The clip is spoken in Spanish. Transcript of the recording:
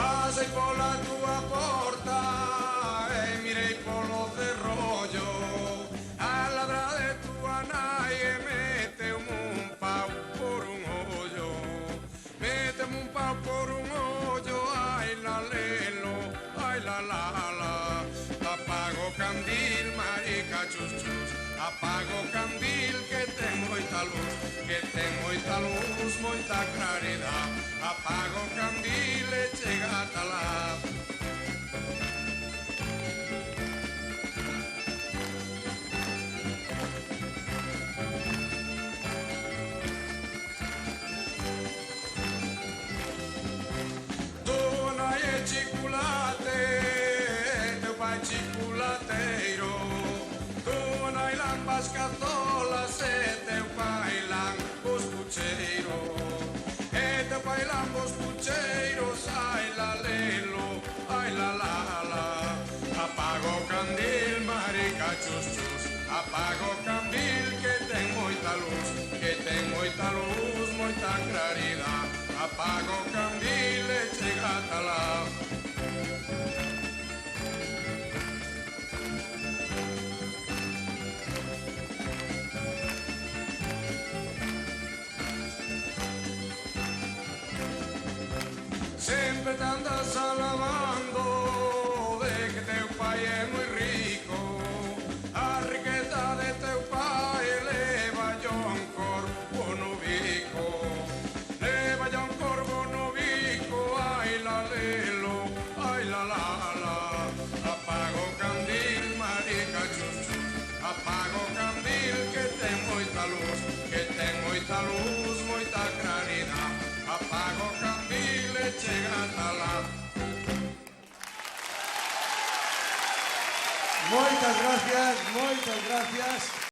Pasei pola túa porta e mirei polo cerrollo. A ladra de túa nai e meteume un pau por un ollo. Meteume un pau por un ollo, ai la lelo, ai la la la. Apago o candil, marica chus chus. Apago o candil que ten moita luz, que ten moita luz, moita claridade. Apago o candil e chega ata lá. Tu nai é chiculate, teu pai chiculateiro. Tu nai lambas catolas e teu pai lambos pucheiro. E teu pai lambos pucheiros, ai la lelo, ai la la la. Apago o candil, marica chus chus. Apago o candil que ten moita luz, que ten moita luz, moita claridade. Apago o candil e chega ata lá. Sempre te andas alabando de que teu pai é moi rico. A riqueza de teu pai leva yo un corpo no bico. Leva yo un corpo no bico, ai la lelo, ai la la la. Apago o candil, marica chus chus. Apago o candil que ten moita luz, que ten moita luz, moita claridade. Apago o candil e chega ata lá. Moitas gracias, moitas gracias.